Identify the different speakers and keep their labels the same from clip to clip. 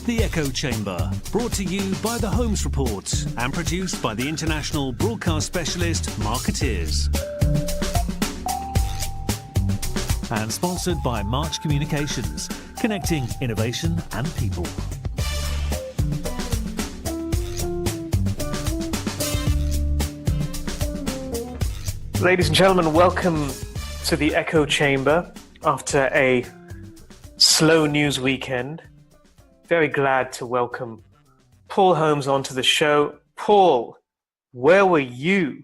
Speaker 1: The Echo Chamber, brought to you by the Holmes Report and produced by the international broadcast specialist Marketeers. And sponsored by March Communications, connecting innovation and people.
Speaker 2: Ladies and gentlemen, welcome to the Echo Chamber after a slow news weekend. Very glad to welcome Paul Holmes onto the show. Paul, where were you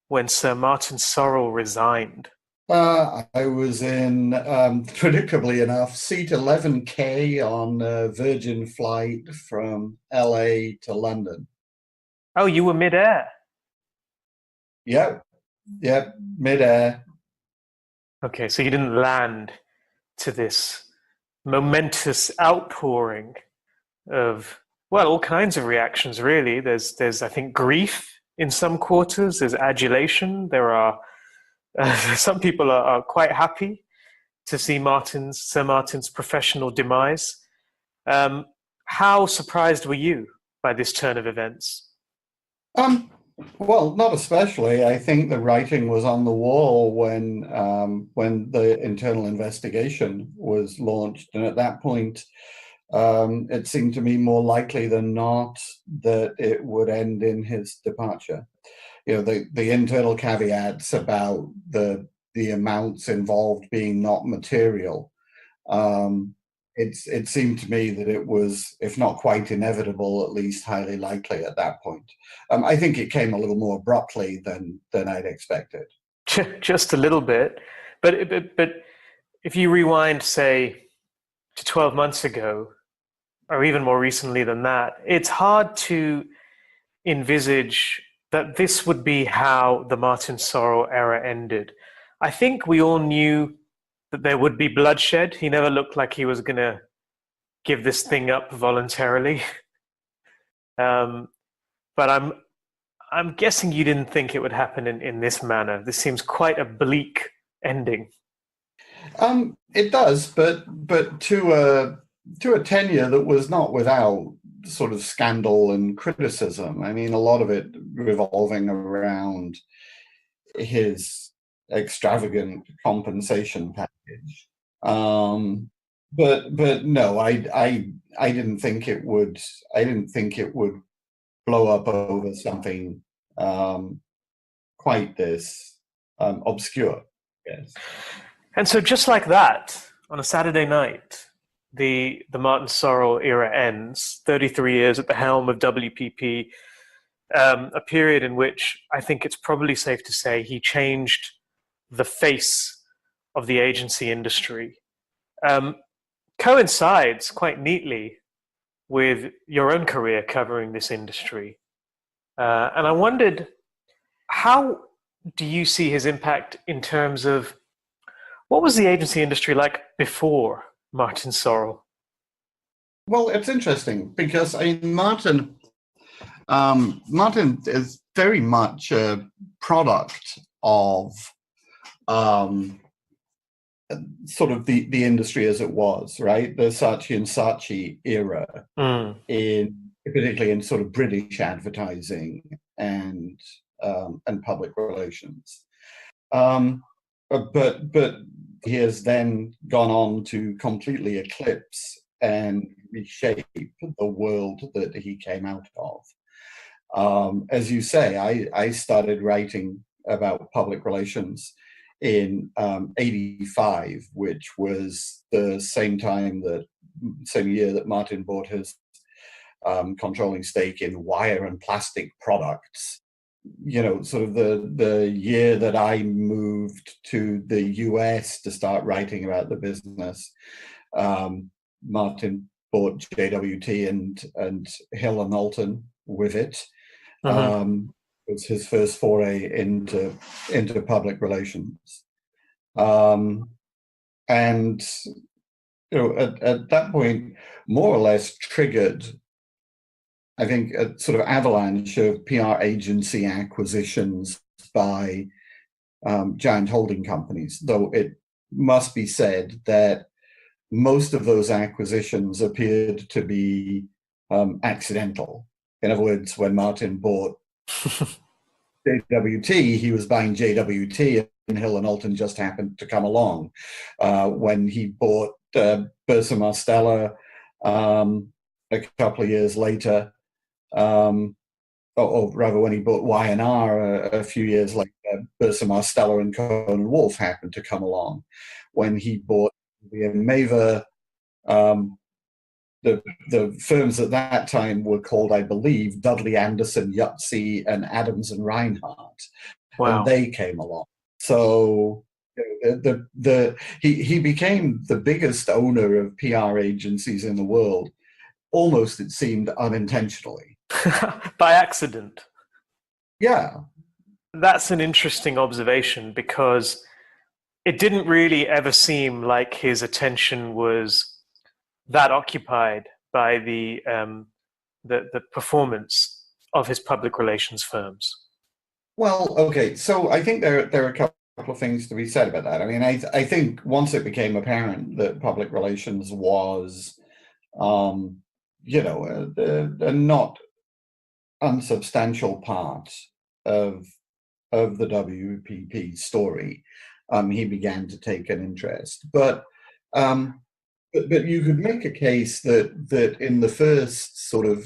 Speaker 2: when Sir Martin Sorrell resigned?
Speaker 3: I was in, predictably enough, seat 11K on a Virgin flight from LA to London.
Speaker 2: Oh, you were mid-air?
Speaker 3: Yep, mid-air.
Speaker 2: Okay, so you didn't land to this momentous outpouring of, well, all kinds of reactions, really. There's I think, grief in some quarters. There's adulation. There are some people are quite happy to see Sir Martin's professional demise. How surprised were you by this turn of events?
Speaker 3: Well, not especially. I think the writing was on the wall when the internal investigation was launched, and at that point, it seemed to me more likely than not that it would end in his departure. You know, the internal caveats about the amounts involved being not material. It seemed to me that it was, if not quite inevitable, at least highly likely at that point. I think it came a little more abruptly than I'd expected.
Speaker 2: Just a little bit. But if you rewind, say, to 12 months ago, or even more recently than that, it's hard to envisage that this would be how the Martin Sorrell era ended. I think we all knew that there would be bloodshed. He never looked like he was going to give this thing up voluntarily. But I'm guessing you didn't think it would happen in this manner. This seems quite a bleak ending.
Speaker 3: It does, but to a tenure that was not without sort of scandal and criticism. I mean, a lot of it revolving around his extravagant compensation package. But no, I didn't think it would. I didn't think it would blow up over something quite this obscure. Yes.
Speaker 2: And so, just like that, on a Saturday night, the Martin Sorrell era ends. 33 years at the helm of WPP, a period in which I think it's probably safe to say he changed the face of the agency industry. Coincides quite neatly with your own career covering this industry. And I wondered, how do you see his impact in terms of what was the agency industry like before Martin Sorrell?
Speaker 3: Well, it's interesting because Martin is very much a product of sort of the industry as it was, right? The Saatchi and Saatchi era, particularly in sort of British advertising and public relations. But he has then gone on to completely eclipse and reshape the world that he came out of. As you say, I started writing about public relations in 85, which was the same year that Martin bought his controlling stake in wire and plastic products. You know, sort of the year that I moved to the US to start writing about the business. Martin bought JWT and Hill and Knowlton with it. It was his first foray into public relations. And you know, at that point, more or less triggered, I think, a sort of avalanche of PR agency acquisitions by giant holding companies, though it must be said that most of those acquisitions appeared to be accidental. In other words, when Martin bought JWT, he was buying JWT, and Hill and Alton just happened to come along. When he bought Bursa Marsteller a couple of years later, or rather when he bought Y&R a few years later, Bursa Marsteller and Cohen Wolf happened to come along. When he bought Maver, the firms at that time were called, I believe, Dudley Anderson, Yutzi, and Adams and Reinhardt.
Speaker 2: Wow.
Speaker 3: And they came along. So he became the biggest owner of PR agencies in the world, almost, it seemed, unintentionally.
Speaker 2: By accident.
Speaker 3: Yeah.
Speaker 2: That's an interesting observation, because it didn't really ever seem like his attention was that occupied by the performance of his public relations firms.
Speaker 3: Well, okay, so I think there are a couple of things to be said about that. I mean, I think once it became apparent that public relations was, a not unsubstantial part of the WPP story, he began to take an interest. But you could make a case that in the first sort of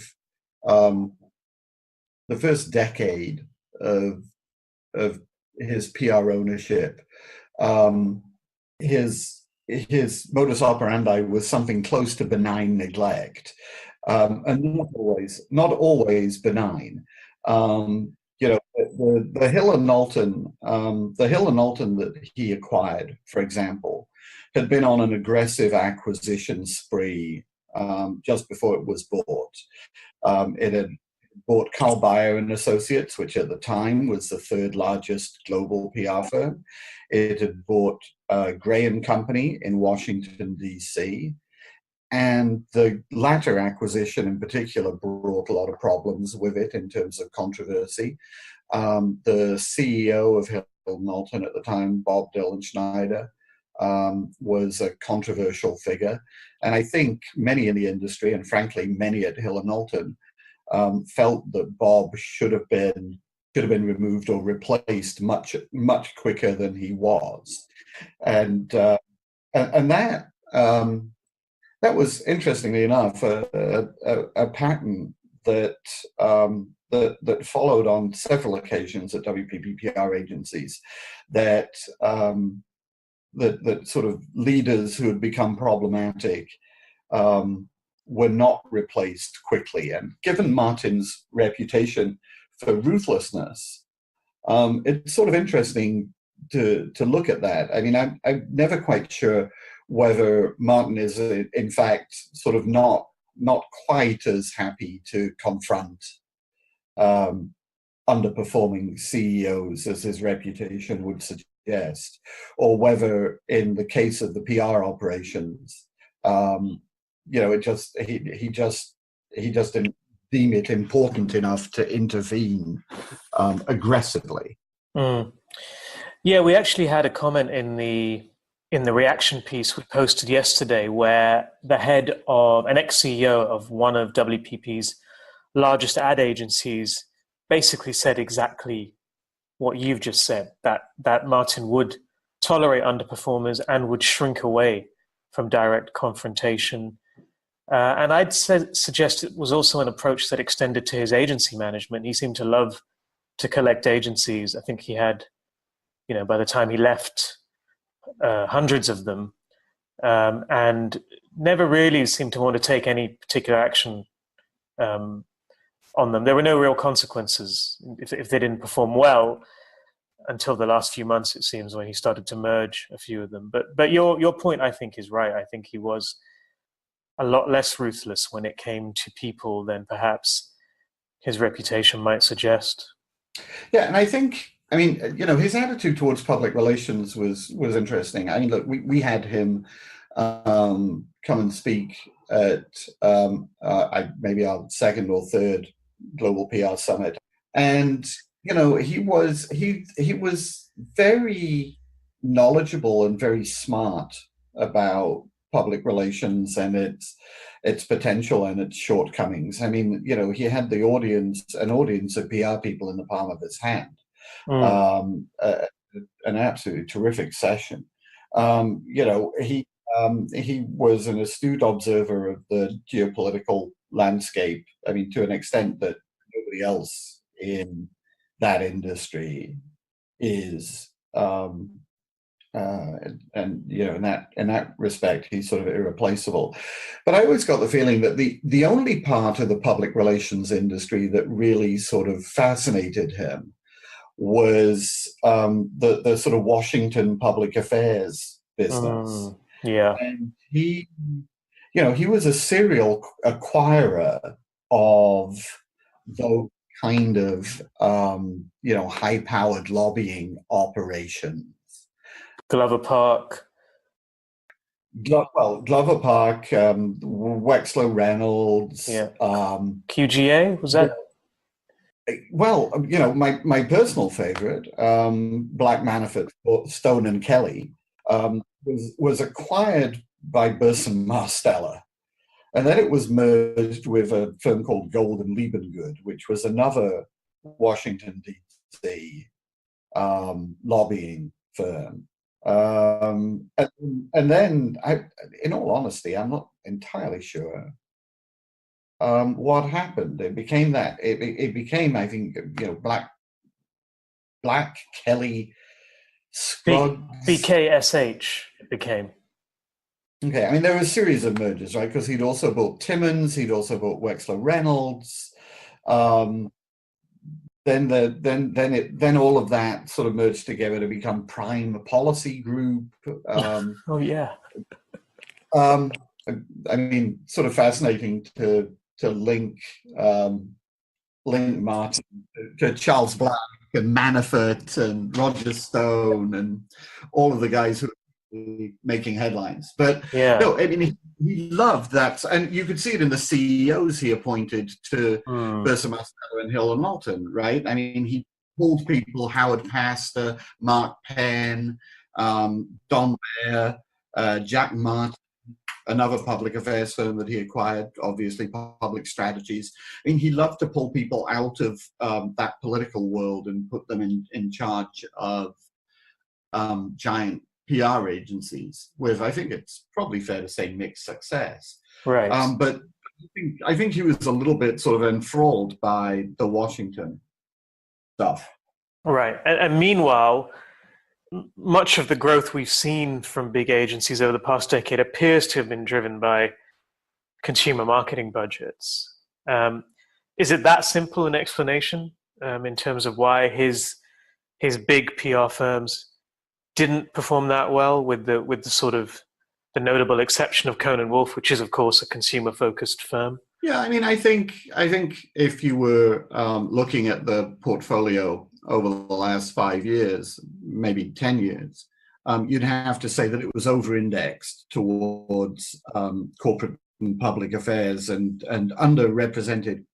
Speaker 3: the first decade of his PR ownership, his modus operandi was something close to benign neglect, and not always benign. The Hill and Alton, that he acquired, for example, had been on an aggressive acquisition spree just before it was bought. It had bought Carl Bayer and Associates, which at the time was the third largest global PR firm. It had bought Gray and Company in Washington, D.C. And the latter acquisition in particular brought a lot of problems with it in terms of controversy. The CEO of Hill and Alton at the time, Bob Dylan Schneider, was a controversial figure. And I think many in the industry, and frankly, many at Hill and Alton, felt that Bob should have been removed or replaced much quicker than he was. And that was, interestingly enough, a pattern that followed on several occasions at WPP PR agencies, that sort of leaders who had become problematic were not replaced quickly. And given Martin's reputation for ruthlessness, it's sort of interesting to look at that. I mean, I'm never quite sure whether Martin is, in fact, sort of not quite as happy to confront underperforming CEOs as his reputation would suggest, or whether, in the case of the PR operations, he just didn't deem it important enough to intervene aggressively.
Speaker 2: Mm. Yeah, we actually had a comment in the reaction piece we posted yesterday, where the head of an ex-CEO of one of WPP's largest ad agencies basically said exactly what you've just said, that Martin would tolerate underperformers and would shrink away from direct confrontation. And I'd suggest it was also an approach that extended to his agency management. He seemed to love to collect agencies. I think he had, by the time he left, hundreds of them, and never really seemed to want to take any particular action on them. There were no real consequences if they didn't perform well until the last few months, it seems, when he started to merge a few of them. But your point, I think, is right. I think he was a lot less ruthless when it came to people than perhaps his reputation might suggest.
Speaker 3: Yeah, and I think, his attitude towards public relations was interesting. I mean, look, we had him come and speak at maybe our second or third Global PR Summit, and he was very knowledgeable and very smart about public relations and its potential and its shortcomings. I mean, he had an audience of PR people in the palm of his hand. An absolutely terrific session. He was an astute observer of the geopolitical landscape. I mean, to an extent that nobody else in that industry is. And in that respect, he's sort of irreplaceable. But I always got the feeling that the only part of the public relations industry that really sort of fascinated him was the sort of Washington public affairs business. And he was a serial acquirer of those kind of high-powered lobbying operations.
Speaker 2: Glover Park.
Speaker 3: Glover Park, Wexler Reynolds.
Speaker 2: QGA, was that?
Speaker 3: Well, my personal favorite, Black Manafort, Stone and Kelly, was acquired by Burson Marsteller. And then it was merged with a firm called Gold and Liebengood, which was another Washington, D.C. Lobbying firm. And then, in all honesty, I'm not entirely sure what happened. It became, I think, Black Kelly Scruggs.
Speaker 2: BKSH it became.
Speaker 3: Okay, I mean, there were a series of mergers, right? Because he'd also bought Timmons, he'd also bought Wexler Reynolds. Then all of that sort of merged together to become Prime Policy Group.
Speaker 2: I
Speaker 3: mean, sort of fascinating to link Martin to Charles Black and Manafort and Roger Stone and all of the guys who were making headlines. But no, I mean, he loved that, and you could see it in the CEOs he appointed to Burson Marsteller and Hill and Knowlton, right? I mean, he pulled people, Howard Pastor, Mark Penn, Don Baer, Jack Martin, another public affairs firm that he acquired, obviously Public Strategies. I mean, he loved to pull people out of that political world and put them in charge of giant PR agencies with, I think it's probably fair to say, mixed success.
Speaker 2: Right.
Speaker 3: But I think he was a little bit sort of enthralled by the Washington stuff.
Speaker 2: Right. And meanwhile, much of the growth we've seen from big agencies over the past decade appears to have been driven by consumer marketing budgets. Is it that simple an explanation in terms of why his big PR firms didn't perform that well, with the sort of the notable exception of Cohn & Wolfe, which is of course a consumer-focused firm?
Speaker 3: Yeah, I mean, I think if you were looking at the portfolio over the last 5 years, maybe 10 years, you'd have to say that it was over-indexed towards corporate and public affairs and underrepresented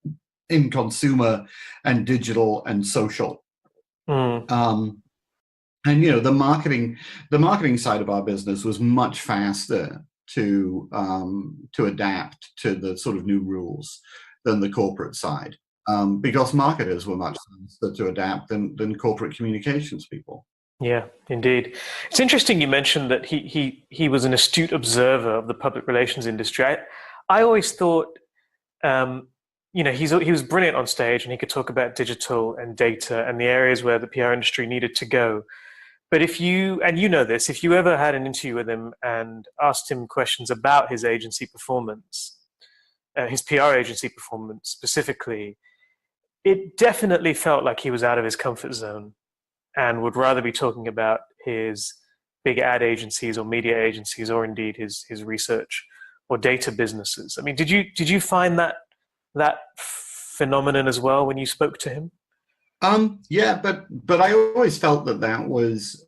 Speaker 3: in consumer and digital and social. And the marketing side of our business was much faster to adapt to the sort of new rules than the corporate side, because marketers were much faster to adapt than corporate communications people.
Speaker 2: Yeah, indeed. It's interesting you mentioned that he was an astute observer of the public relations industry. I always thought, he was brilliant on stage and he could talk about digital and data and the areas where the PR industry needed to go. But if you ever had an interview with him and asked him questions about his agency performance, his PR agency performance specifically, it definitely felt like he was out of his comfort zone and would rather be talking about his big ad agencies or media agencies, or indeed his research or data businesses. I mean, did you find that phenomenon as well when you spoke to him?
Speaker 3: Yeah, but I always felt that was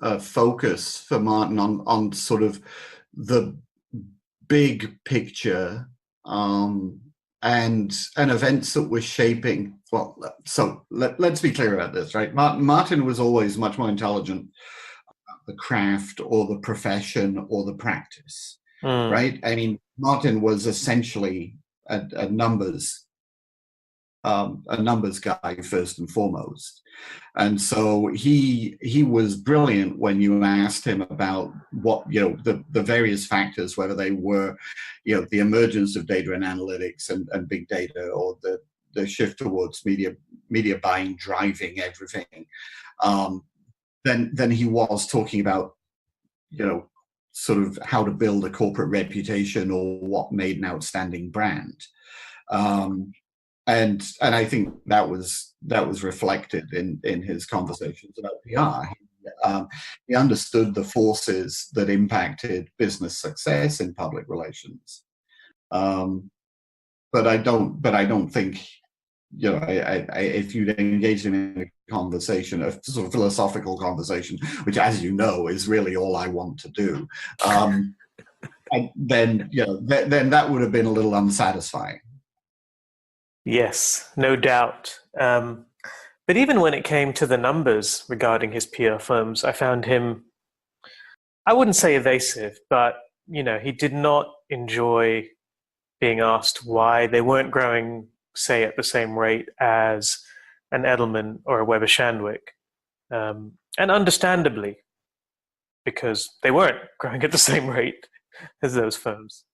Speaker 3: a focus for Martin on sort of the big picture and events that were shaping. Well, so let's be clear about this, right? Martin was always much more intelligent the craft or the profession or the practice,
Speaker 2: Mm.
Speaker 3: right? I mean, Martin was essentially a numbers guy first and foremost, and so he was brilliant when you asked him about what, the various factors, whether they were, the emergence of data and analytics and big data, or the shift towards media buying driving everything. Then he was talking about, sort of how to build a corporate reputation or what made an outstanding brand. And I think that was reflected in his conversations about PR. He understood the forces that impacted business success in public relations. But I don't think, if you'd engaged him in a conversation, a sort of philosophical conversation, which, as you know, is really all I want to do, then that would have been a little unsatisfying.
Speaker 2: Yes, no doubt. But even when it came to the numbers regarding his PR firms, I found him, I wouldn't say evasive, but he did not enjoy being asked why they weren't growing, say, at the same rate as an Edelman or a Weber Shandwick. And understandably, because they weren't growing at the same rate as those firms.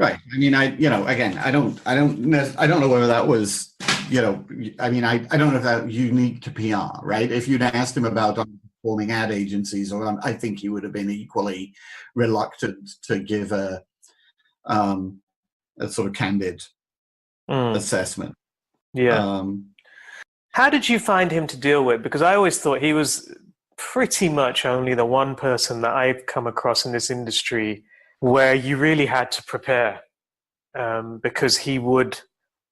Speaker 3: Right. I mean, again, I don't know whether that was, I mean, I don't know if that was unique to PR, right? If you'd asked him about underperforming ad agencies, I think he would have been equally reluctant to give a sort of candid assessment.
Speaker 2: Yeah. How did you find him to deal with? Because I always thought he was pretty much only the one person that I've come across in this industry where you really had to prepare, because he would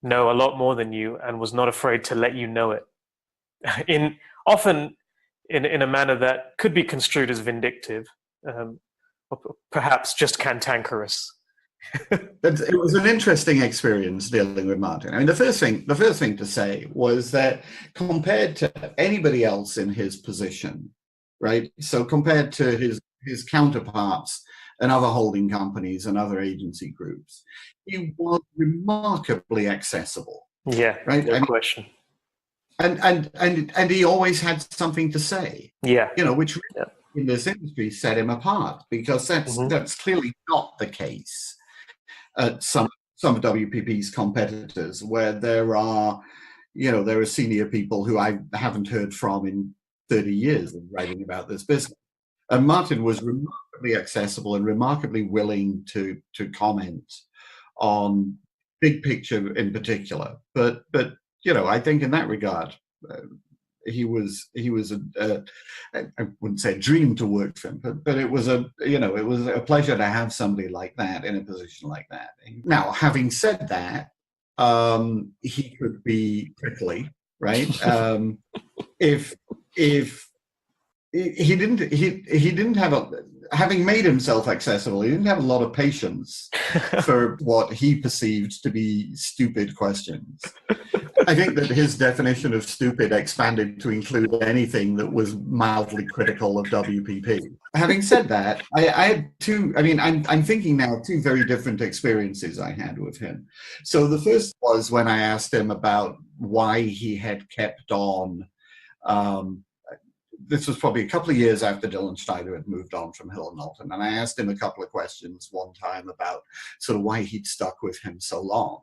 Speaker 2: know a lot more than you and was not afraid to let you know it. Often in a manner that could be construed as vindictive, or perhaps just cantankerous.
Speaker 3: It was an interesting experience dealing with Martin. I mean, the first thing to say was that compared to anybody else in his position, right? So compared to his counterparts and other holding companies and other agency groups, he was remarkably accessible.
Speaker 2: Yeah,
Speaker 3: right.
Speaker 2: No question.
Speaker 3: And he always had something to say.
Speaker 2: Yeah,
Speaker 3: which really, in this industry set him apart, because that's clearly not the case at some of WPP's competitors, where there are senior people who I haven't heard from in 30 years of writing about this business. And Martin was remarkably accessible and remarkably willing to comment on big picture in particular. But I think in that regard, he was I wouldn't say a dream to work for him, but it was a pleasure to have somebody like that in a position like that. Now, having said that, he could be prickly, right? If he didn't have having made himself accessible, he didn't have a lot of patience for what he perceived to be stupid questions. I think that his definition of stupid expanded to include anything that was mildly critical of WPP. Having said that, I had two, I'm thinking now of two very different experiences I had with him. So the first was when I asked him about why he had kept on. This was probably a couple of years after Dylan Schneider had moved on from Hill and Knowlton, and I asked him a couple of questions one time about sort of why he'd stuck with him so long.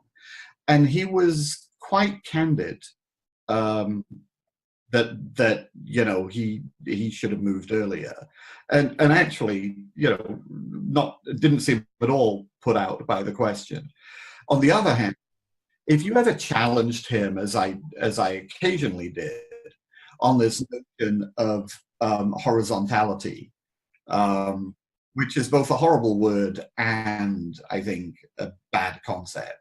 Speaker 3: And he was quite candid that he should have moved earlier, and actually didn't seem at all put out by the question. On the other hand, if you ever challenged him, as I occasionally did, on this notion of horizontality, which is both a horrible word and, I think, a bad concept,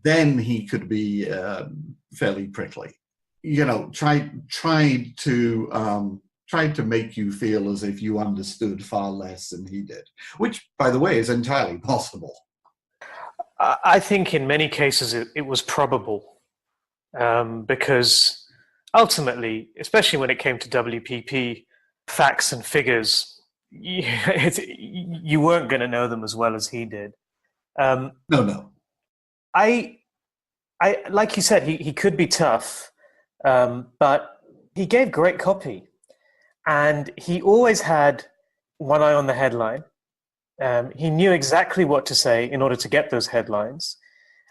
Speaker 3: then he could be fairly prickly. Tried to make you feel as if you understood far less than he did, which, by the way, is entirely possible.
Speaker 2: I think in many cases it was probable, because ultimately, especially when it came to WPP, facts and figures, you weren't going to know them as well as he did.
Speaker 3: No.
Speaker 2: I like you said, he could be tough, but he gave great copy, and he always had one eye on the headline. He knew exactly what to say in order to get those headlines,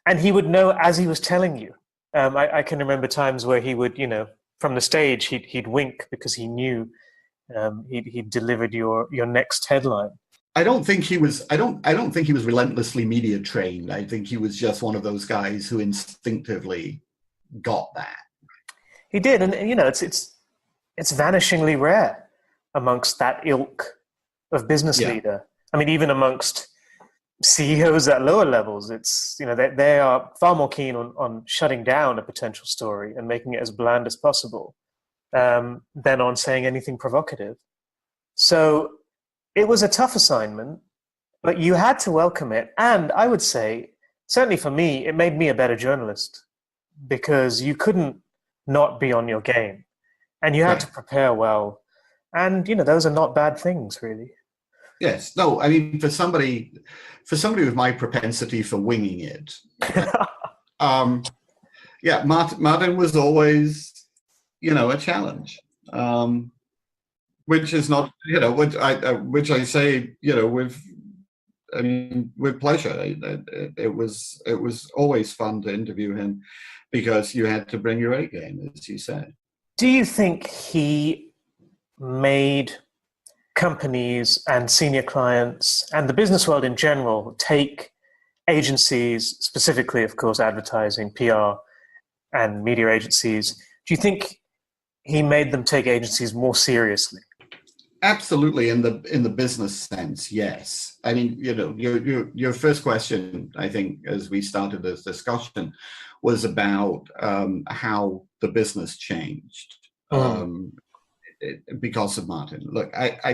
Speaker 2: and he would know as he was telling you. I can remember times where he would, from the stage, he'd wink because he knew he'd delivered your next headline.
Speaker 3: I don't think he was. I don't think he was relentlessly media trained. I think he was just one of those guys who instinctively got that. He
Speaker 2: did, and it's vanishingly rare amongst that ilk of business leader. I mean, even amongst CEOs at lower levels, it's they are far more keen on shutting down a potential story and making it as bland as possible than on saying anything provocative. So it was a tough assignment, but you had to welcome it. And I would say, certainly for me, it made me a better journalist because you couldn't not be on your game and you had to prepare well. And, those are not bad things, really.
Speaker 3: Yes. No, I mean, for somebody with my propensity for winging it, Martin was always, a challenge. Which is not, which I say, with pleasure. It was always fun to interview him because you had to bring your A game, as you said.
Speaker 2: Do you think he made companies and senior clients and the business world in general take agencies, specifically, of course, advertising, PR, and media agencies? Do you think he made them take agencies more seriously?
Speaker 3: Absolutely, in the business sense, yes. I mean, your first question, I think, as we started this discussion, was about how the business changed because of Martin. Look, I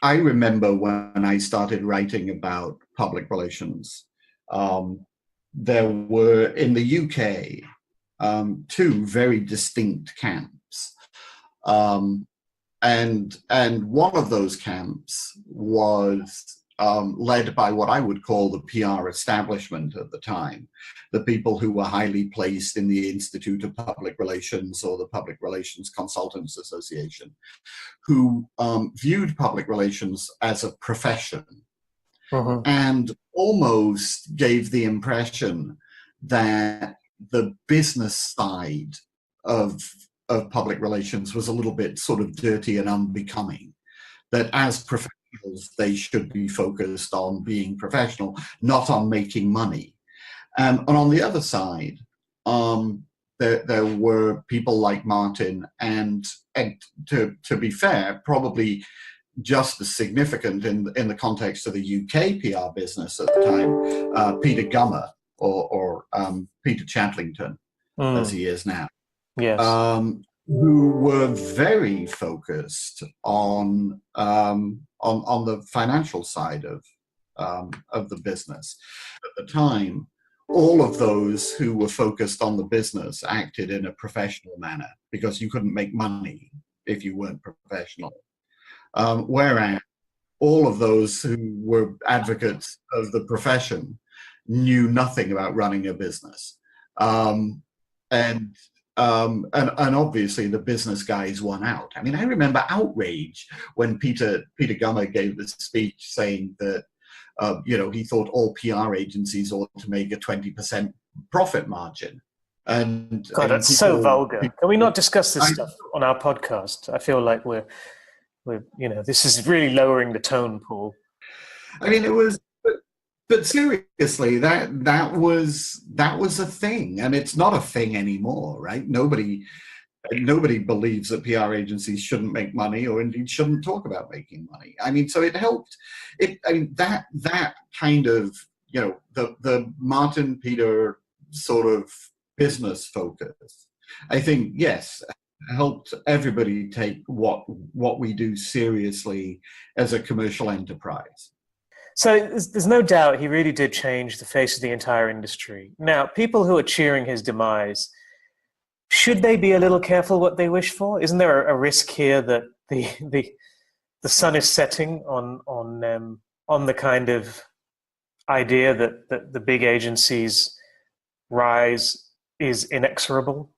Speaker 3: remember when I started writing about public relations. There were in the UK two very distinct camps. And one of those camps was led by what I would call the PR establishment at the time, the people who were highly placed in the Institute of Public Relations or the Public Relations Consultants Association, who viewed public relations as a profession and almost gave the impression that the business side of public relations was a little bit sort of dirty and unbecoming, that as professionals, they should be focused on being professional, not on making money. And on the other side, there were people like Martin and to be fair, probably just as significant in the context of the UK PR business at the time, Peter Gummer or Peter Chadlington, as he is now.
Speaker 2: Yes.
Speaker 3: Who were very focused on the financial side of the business. At the time, all of those who were focused on the business acted in a professional manner because you couldn't make money if you weren't professional. Whereas all of those who were advocates of the profession knew nothing about running a business. And obviously the business guys won out. I mean, I remember outrage when Peter Gummer gave this speech saying that, he thought all PR agencies ought to make a 20% profit margin. And
Speaker 2: God, that's so vulgar. Can we not discuss this stuff on our podcast? I feel like we're this is really lowering the tone, Paul.
Speaker 3: I mean, it was. But seriously, that was a thing, and it's not a thing anymore, right? Nobody believes that PR agencies shouldn't make money, or indeed shouldn't talk about making money. I mean, so it helped. That kind of the Martin Peter sort of business focus, I think, yes, helped everybody take what we do seriously as a commercial enterprise.
Speaker 2: So there's no doubt he really did change the face of the entire industry. Now, people who are cheering his demise, Should they be a little careful what they wish for? Isn't there a risk here that the sun is setting on the kind of idea that the big agencies' rise is inexorable?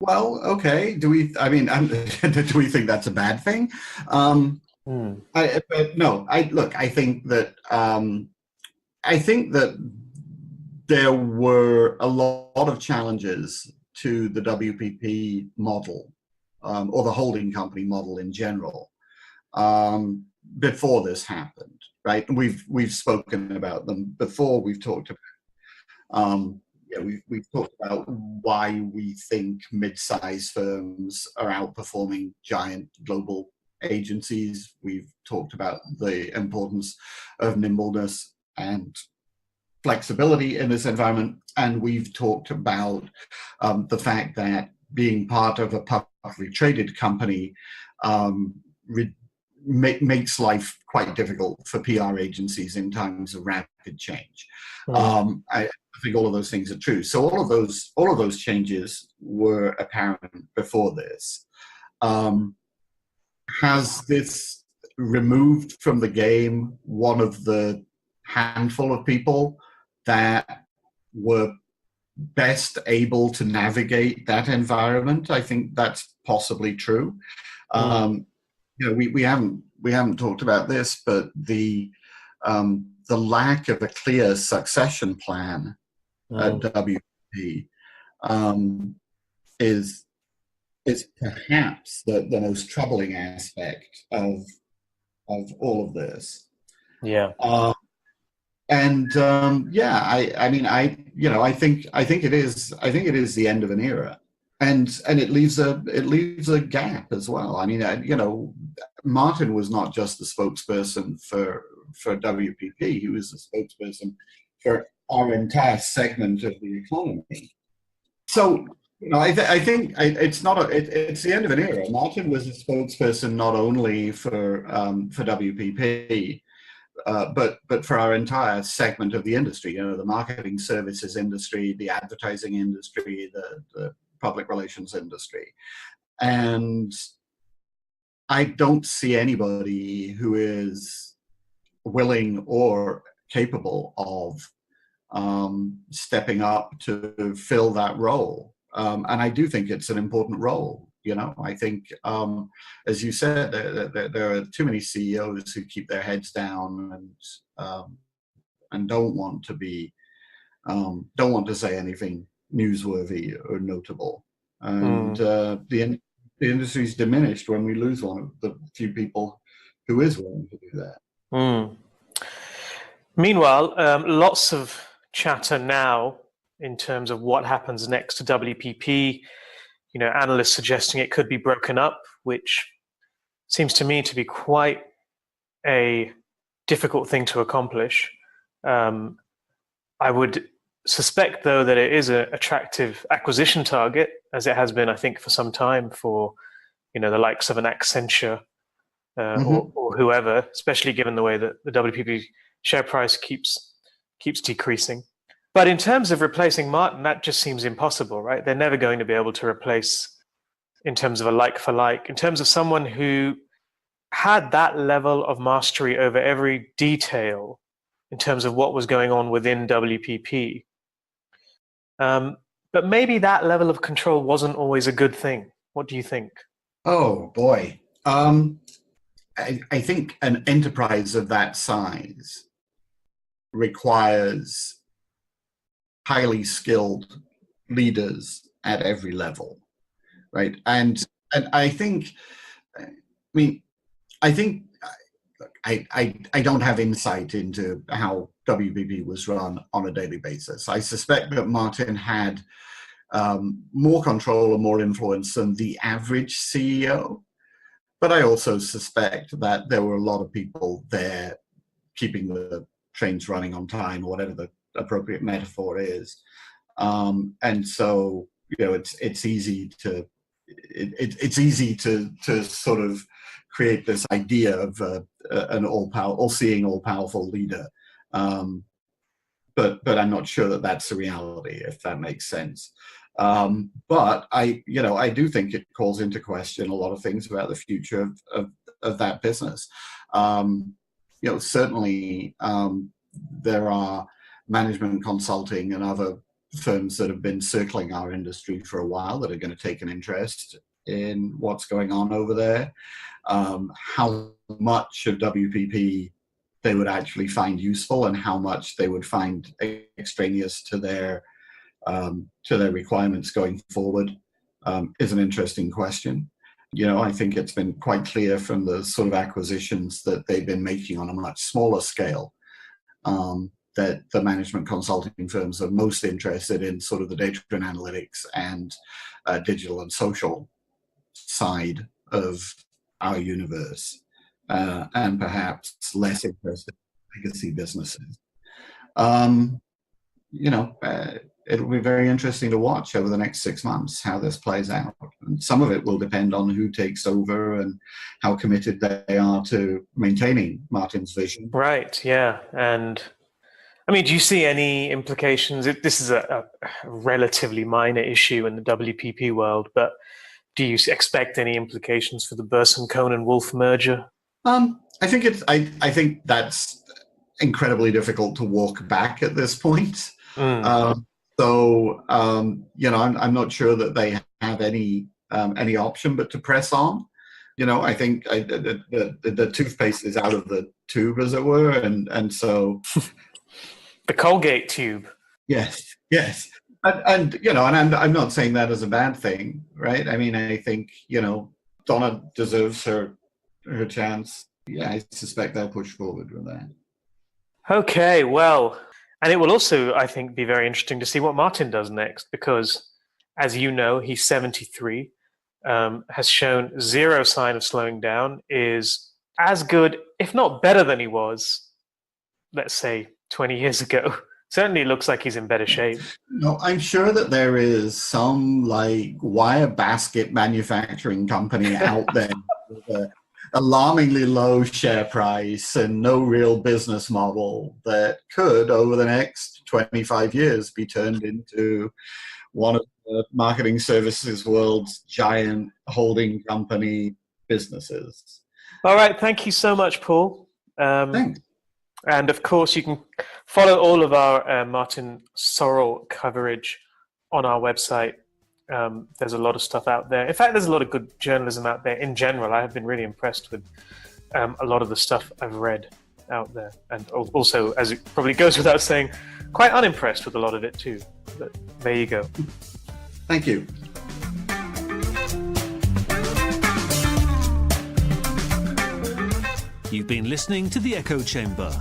Speaker 3: Well, okay. Do we? I mean, do we think that's a bad thing? But no. Look. I think that there were a lot of challenges to the WPP model, or the holding company model in general, before this happened. Right? We've spoken about them before. We've talked about. We've talked about why we think mid-sized firms are outperforming giant global agencies. We've talked about the importance of nimbleness and flexibility in this environment. And we've talked about the fact that being part of a publicly traded company makes life quite difficult for PR agencies in times of rapid change. I think all of those things are true. So all of those changes were apparent before this. Has this removed from the game one of the handful of people that were best able to navigate that environment? I think that's possibly true. We haven't talked about this, but the lack of a clear succession plan at WPP is perhaps the most troubling aspect of all of this.
Speaker 2: Yeah.
Speaker 3: I think it is the end of an era, and it leaves a gap as well. I mean, Martin was not just the spokesperson for WPP; he was the spokesperson for our entire segment of the economy. So, I think it's the end of an era. Martin was a spokesperson not only for WPP, but for our entire segment of the industry. The marketing services industry, the advertising industry, the public relations industry, and I don't see anybody who is willing or capable of stepping up to fill that role. And I do think it's an important role. I think, as you said, there are too many CEOs who keep their heads down and don't want to say anything newsworthy or notable. And the industry's diminished when we lose one of the few people who is willing to do that.
Speaker 2: Meanwhile, lots of chatter now in terms of what happens next to WPP. Analysts suggesting it could be broken up, which seems to me to be quite a difficult thing to accomplish. I would suspect, though, that it is an attractive acquisition target, as it has been, I think, for some time for the likes of an Accenture or whoever, especially given the way that the WPP share price keeps decreasing. But in terms of replacing Martin, that just seems impossible, right? They're never going to be able to replace, in terms of a like for like, in terms of someone who had that level of mastery over every detail in terms of what was going on within WPP. But maybe that level of control wasn't always a good thing. What do you think?
Speaker 3: Oh, boy. I think an enterprise of that size requires highly skilled leaders at every level, right? And I think, I don't have insight into how WPP was run on a daily basis. I suspect that Martin had more control or more influence than the average CEO, but I also suspect that there were a lot of people there keeping the trains running on time, or whatever the appropriate metaphor is. And so, it's easy to sort of create this idea of an all-seeing, all-powerful leader. But I'm not sure that that's the reality, if that makes sense. But I do think it calls into question a lot of things about the future of that business. Certainly there are management consulting and other firms that have been circling our industry for a while that are going to take an interest in what's going on over there. How much of WPP they would actually find useful and how much they would find extraneous to their requirements going forward is an interesting question. I think it's been quite clear from the sort of acquisitions that they've been making on a much smaller scale that the management consulting firms are most interested in sort of the data and analytics and digital and social side of our universe, and perhaps less interested in legacy businesses. It'll be very interesting to watch over the next 6 months how this plays out. And some of it will depend on who takes over and how committed they are to maintaining Martin's vision.
Speaker 2: Right, yeah. And I mean, do you see any implications? This is a relatively minor issue in the WPP world, but do you expect any implications for the Burson Cohen Wolf merger?
Speaker 3: I think that's incredibly difficult to walk back at this point. I'm not sure that they have any option but to press on. I think the toothpaste is out of the tube, as it were, and so
Speaker 2: the Colgate tube.
Speaker 3: Yes, and I'm not saying that as a bad thing, right? I mean, I think Donna deserves her chance. Yeah, I suspect they'll push forward with that.
Speaker 2: Okay, well. And it will also, I think, be very interesting to see what Martin does next, because, as you know, he's 73, has shown zero sign of slowing down, is as good, if not better than he was, let's say, 20 years ago. Certainly looks like he's in better shape.
Speaker 3: No, I'm sure that there is some wire basket manufacturing company out there with a alarmingly low share price and no real business model that could, over the next 25 years, be turned into one of the marketing services world's giant holding company businesses.
Speaker 2: All right. Thank you so much, Paul.
Speaker 3: Thanks.
Speaker 2: And of course, you can follow all of our Martin Sorrell coverage on our website. There's a lot of stuff out there. In fact, there's a lot of good journalism out there in general. I have been really impressed with a lot of the stuff I've read out there. And also, as it probably goes without saying, quite unimpressed with a lot of it too. But there you go.
Speaker 3: Thank you.
Speaker 1: You've been listening to The Echo Chamber.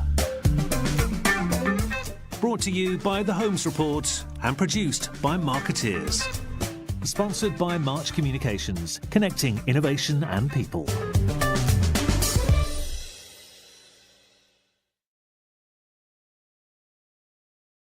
Speaker 1: Brought to you by the Holmes Report and produced by Marketeers. Sponsored by March Communications, connecting innovation and people.